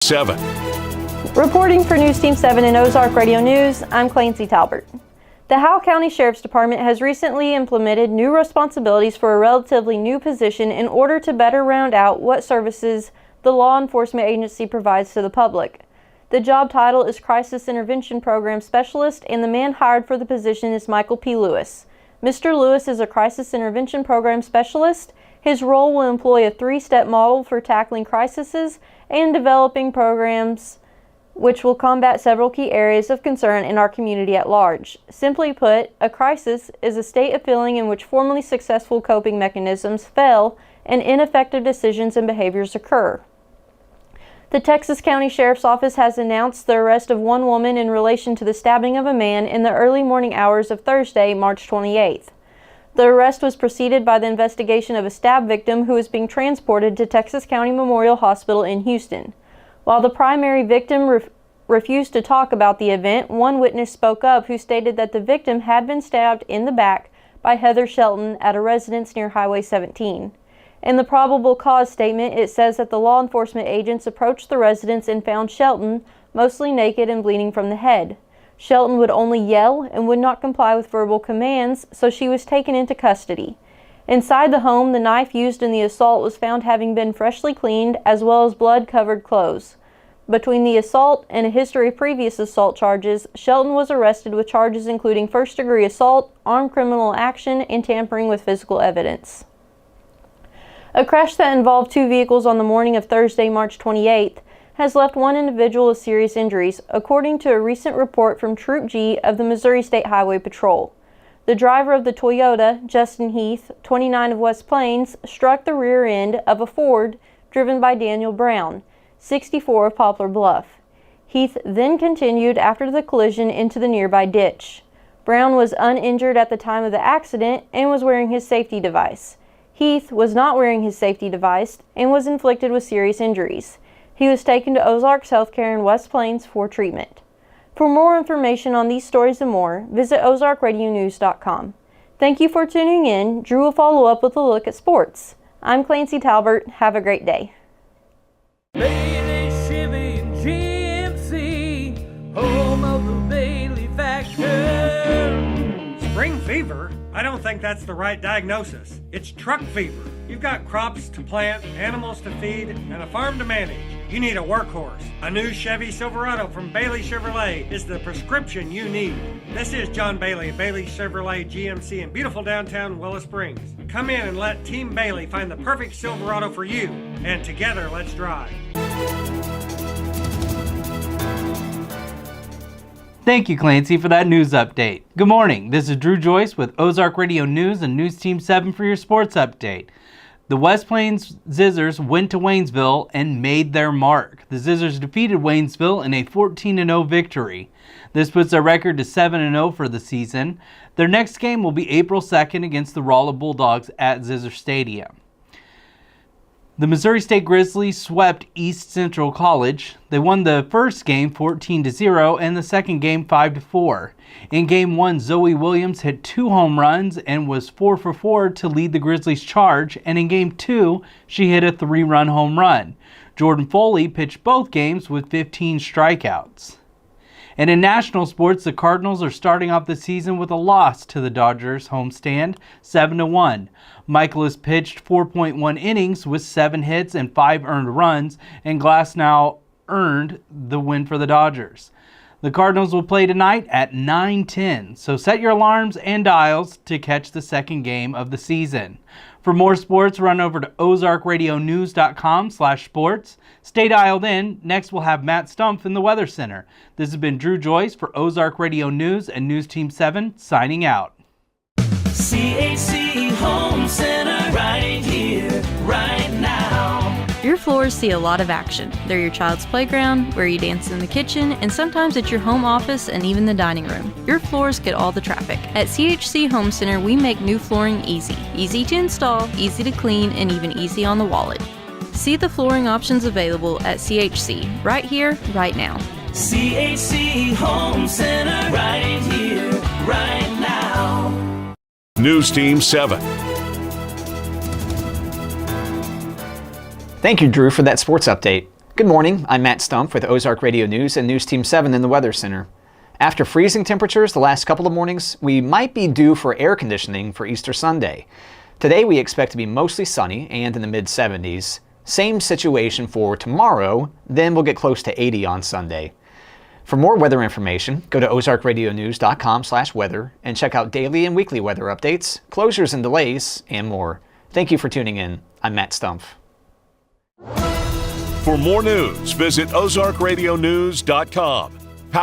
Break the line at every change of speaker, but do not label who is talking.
7.
Reporting for News Team 7 and Ozark Radio News, I'm Clancy Talbert. The Howell County Sheriff's Department has recently implemented new responsibilities for a relatively new position in order to better round out what services the law enforcement agency provides to the public. The job title is Crisis Intervention Program Specialist, and the man hired for the position is Michael P. Lewis. Mr. Lewis is a Crisis Intervention Program Specialist. His role will employ a 3-step model for tackling crises and developing programs which will combat several key areas of concern in our community at large. Simply put, a crisis is a state of feeling in which formerly successful coping mechanisms fail and ineffective decisions and behaviors occur. The Texas County Sheriff's Office has announced the arrest of one woman in relation to the stabbing of a man in the early morning hours of Thursday, March 28th. The arrest was preceded by the investigation of a stab victim who is being transported to Texas County Memorial Hospital in Houston. While the primary victim refused to talk about the event, one witness spoke up who stated that the victim had been stabbed in the back by Heather Shelton at a residence near Highway 17. In the probable cause statement, it says that the law enforcement agents approached the residence and found Shelton mostly naked and bleeding from the head. Shelton would only yell and would not comply with verbal commands, so she was taken into custody. Inside the home, the knife used in the assault was found having been freshly cleaned, as well as blood-covered clothes. Between the assault and a history of previous assault charges, Shelton was arrested with charges including first-degree assault, armed criminal action, and tampering with physical evidence. A crash that involved 2 vehicles on the morning of Thursday, March 28th, has left one individual with serious injuries, according to a recent report from Troop G of the Missouri State Highway Patrol. The driver of the Toyota, Justin Heath, 29 of West Plains, struck the rear end of a Ford driven by Daniel Brown, 64 of Poplar Bluff. Heath then continued after the collision into the nearby ditch. Brown was uninjured at the time of the accident and was wearing his safety device. Heath was not wearing his safety device and was inflicted with serious injuries. He was taken to Ozarks Healthcare in West Plains for treatment. For more information on these stories and more, visit ozarkradionews.com. Thank you for tuning in. Drew will follow up with a look at sports. I'm Clancy Talbert. Have a great day.
Bailey, Chevy, and GMC, home of the Bailey Factor.
Spring fever? I don't think that's the right diagnosis. It's truck fever. You've got crops to plant, animals to feed, and a farm to manage. You need a workhorse. A new Chevy Silverado from Bailey Chevrolet is the prescription you need. This is John Bailey of Bailey Chevrolet GMC in beautiful downtown Willow Springs. Come in and let Team Bailey find the perfect Silverado for you. And together, let's drive.
Thank you, Clancy, for that news update. Good morning. This is Drew Joyce with Ozark Radio News and News Team 7 for your sports update. The West Plains Zizzers went to Waynesville and made their mark. The Zizzers defeated Waynesville in a 14-0 victory. This puts their record to 7-0 for the season. Their next game will be April 2nd against the Rolla Bulldogs at Zizzer Stadium. The Missouri State Grizzlies swept East Central College. They won the first game 14-0 and the second game 5-4. In Game 1, Zoe Williams hit 2 home runs and was 4 for 4 to lead the Grizzlies charge, and in Game 2, she hit a 3-run home run. Jordan Foley pitched both games with 15 strikeouts. And in national sports, the Cardinals are starting off the season with a loss to the Dodgers homestand, 7-1. Michaelis pitched 4.1 innings with 7 hits and 5 earned runs, and Glasnow earned the win for the Dodgers. The Cardinals will play tonight at 9:10, so set your alarms and dials to catch the second game of the season. For more sports, run over to ozarkradionews.com/sports. Stay dialed in. Next, we'll have Matt Stumpf in the Weather Center. This has been Drew Joyce for Ozark Radio News and News Team 7, signing out.
CHC Home Center right here, right now.
Your floors see a lot of action. They're your child's playground, where you dance in the kitchen, and sometimes it's your home office and even the dining room. Your floors get all the traffic. At CHC Home Center, we make new flooring easy. Easy to install, easy to clean, and even easy on the wallet. See the flooring options available at CHC, right here, right now.
CHC Home Center right here, right now.
News Team 7.
Thank you, Drew, for that sports update. Good morning, I'm Matt Stumpf with Ozark Radio News and News Team 7 in the Weather Center. After freezing temperatures the last couple of mornings, we might be due for air conditioning for Easter Sunday. Today we expect to be mostly sunny and in the mid-70s. Same situation for tomorrow, then we'll get close to 80 on Sunday. For more weather information, go to ozarkradionews.com/weather and check out daily and weekly weather updates, closures and delays, and more. Thank you for tuning in. I'm Matt Stumpf.
For more news, visit ozarkradionews.com.